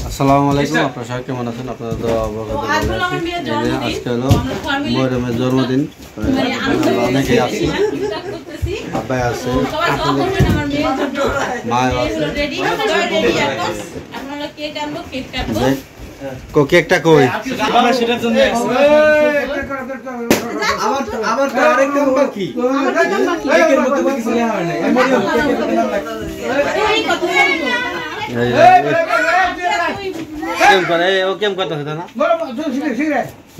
আসসালামু আলাইকুম, আপনারা সবাই কেমন আছেন? আপনারা তো আজকে হলো মরিয়মের জন্মদিন। অনেকেই আছে, আব্বাই আছে, মাও আছে। কেকটা কই? কেম কথা হতো না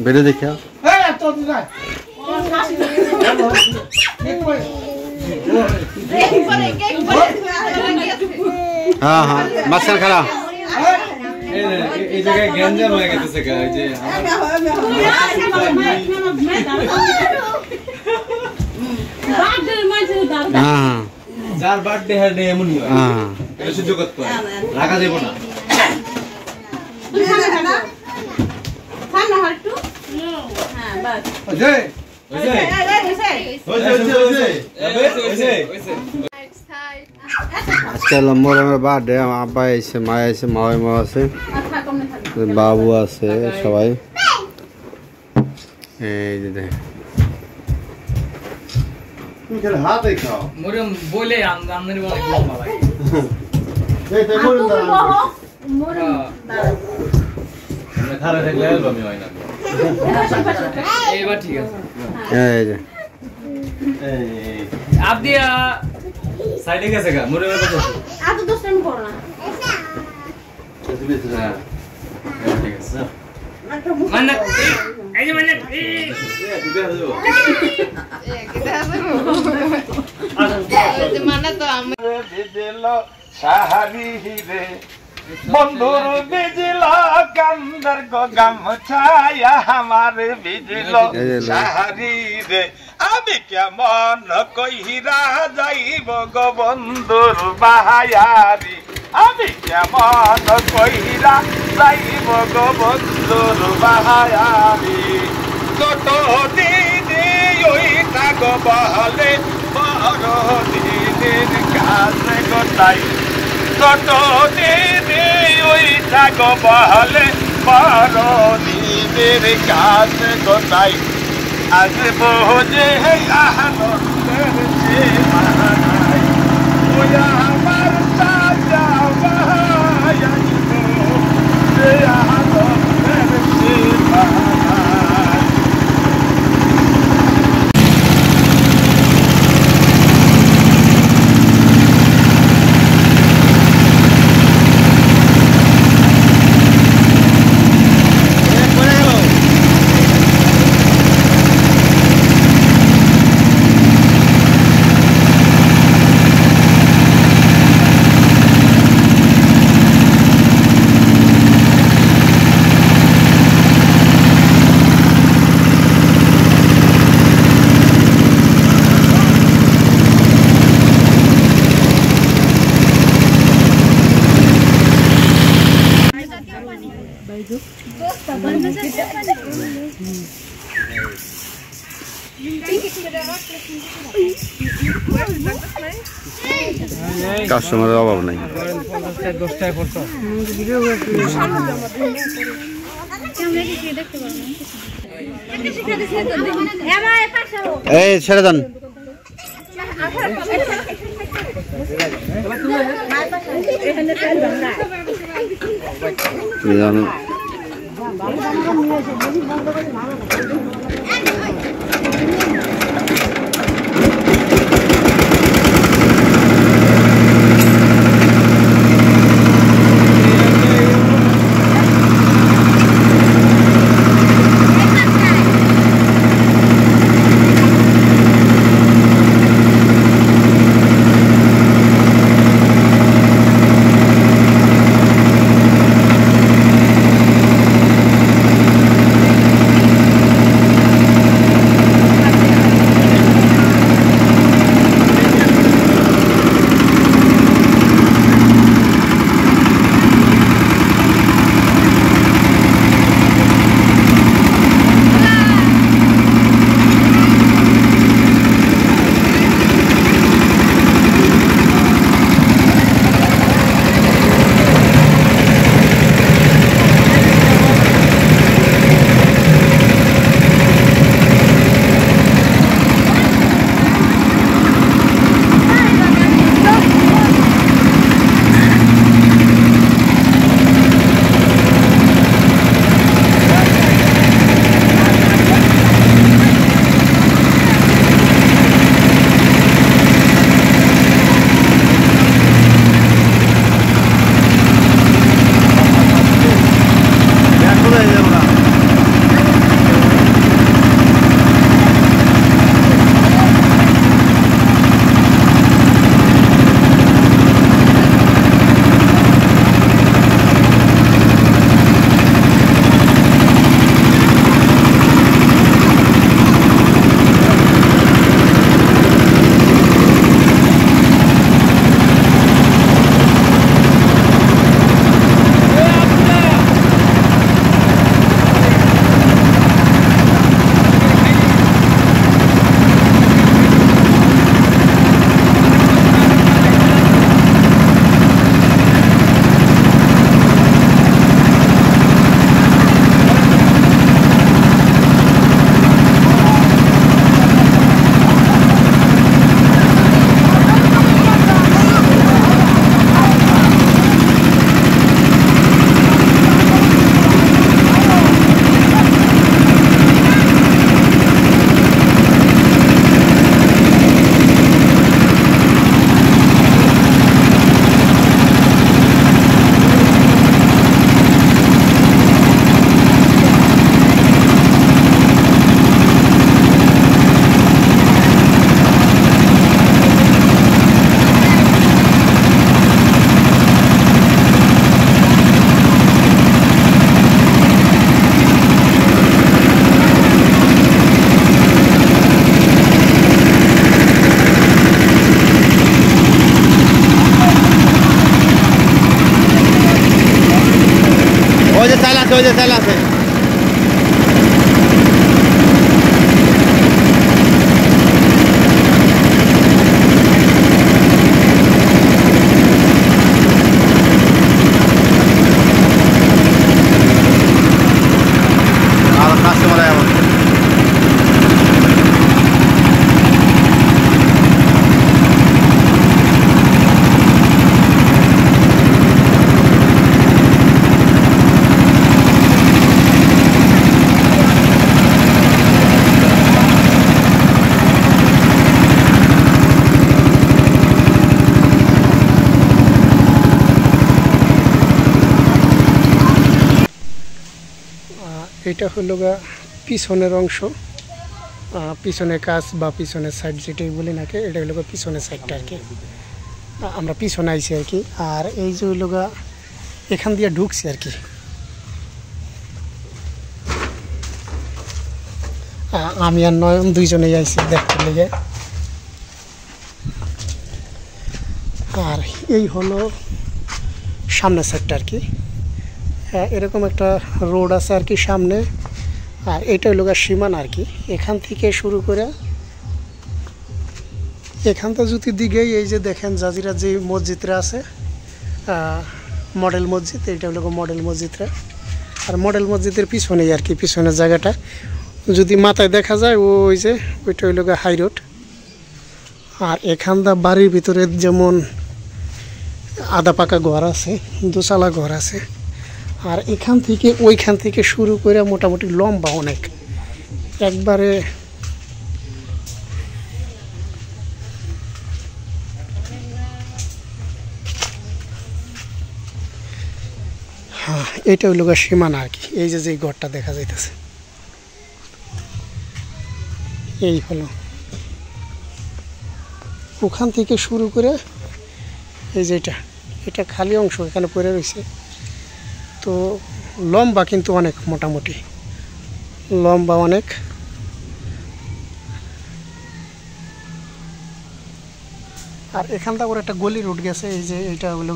বেড়ে দেখা হ্যাঁ হ্যাঁ মাঝখান খারাপ এই জায়গায় গ্যাঞ্জাম হয়ে গেছে। যার বার্থডে হ্যাডে এমনই হয়, এটা সহ্য করতে হয়, রাখা যাবে না। আজকে মরমের বার্থডে, আমার আব্বা আছে, মা আছে, মা আছে, বাবু আছে, সবাই এই যে দেখ হাতে খাও মরম বলে আমদানি অনেক লম্বা ভাই। এই তো মরম আমরা খারা দেখলে অ্যালবামই হয় না। এইবার ঠিক আছে। এই যে এই আপ দিয়া সাইডে গেছে গা মরমের কথা এত দোষ আমি করব না। হ্যাঁ ঠিক আছে মানে এই যে মানে বন্ধুর বিজিল কান্দার গামছায়া আমার বিজিল সাহারি রে, আমি কেমন কইরা যাইব গো বন্ধুর বাহায়ারি, আমি কেমন কইরা যাইব গো বন্ধুর বাহায়ারি। কত দিদি ওই থাক বহলে বড় দিদির কাছে গোটাই, কত দিদি ওই থাক বহলে বড় দিদির কাছে গোটাই, আজ বোঝে আনন্দের সীমানাই, ওই আমার তাজা ভাই সে আনন্দের সীমানাই। কাস্টমারের অভাব নাই। এই ছেড়ে দেন। আছে, ওই যে তেল আছে। আর কাস্টমার এমন এটা হলো পিছনের অংশ, পিছনের কাজ বা পিছনের সাইড যেটাই বলি নাকি, এটা হলো পিছনের সাইডটা আর কি। আমরা পিছনে আইছি আর কি। আর এই যে হলো এখান দিয়ে ঢুকছি আর কি। আমি আর নয়ন দুইজনেই আইছি দেখতে লেগে। আর এই হলো সামনের সাইডটা আর কি। এরকম একটা রোড আছে আর কি সামনে। আর এটা হলো সীমানা আর কি। এখান থেকে শুরু করে এখানটা যদি দিকেই এই যে দেখেন জাজিরা যে মসজিদটা আছে, মডেল মসজিদ, এটা হলো মডেল মসজিদটা। আর মডেল মসজিদের পিছনেই আর কি, পিছনের জায়গাটা যদি মাথায় দেখা যায় ওই যে ওইটা হইল হাই রোড। আর এখানটা বাড়ির ভিতরে যেমন আধা পাকা ঘর আছে, দোতলা ঘর আছে। আর এখান থেকে ওইখান থেকে শুরু করে মোটামুটি লম্বা অনেক, একবারে হ্যাঁ এটা হইল সীমানা আর কি। এই যে ঘরটা দেখা যাইতেছে এই হলো, ওখান থেকে শুরু করে এই যে এটা খালি অংশ এখানে পড়ে রয়েছে। তো লম্বা কিন্তু অনেক, মোটামুটি লম্বা অনেক। আর এখানটা ওর একটা গলি রুট গেছে, এই যে এটা হলো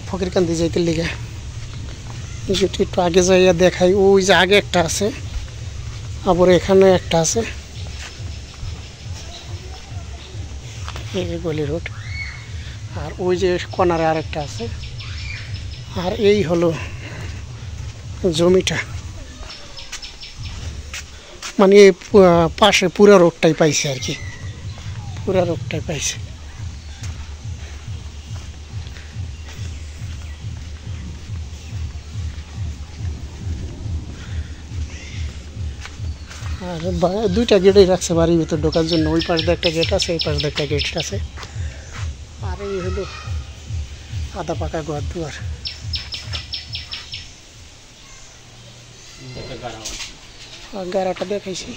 ফকিরকান্দি যাইতে লিগে, যেটি একটু আগে যাইয়া দেখাই। ওই যে আগে একটা আছে, আবার এখানে একটা আছে, এই যে গলি রোড। আর ওই যে কর্নারে আরেকটা আছে। আর এই হলো জমিটা, মানে পাশে পুরা রোডটাই পাইছে আর কি, পুরা রোডটাই পাইছে। আর দুইটা গেটই রাখছে বাড়ির ভিতর ঢোকার জন্য। ওই পাশ দিয়ে একটা গেট আছে, এই পাশ দিয়ে একটা গেট আছে। আর এই হলো আধা পাকা ঘর দুয়ার। গাড়াটা দেখাইছি।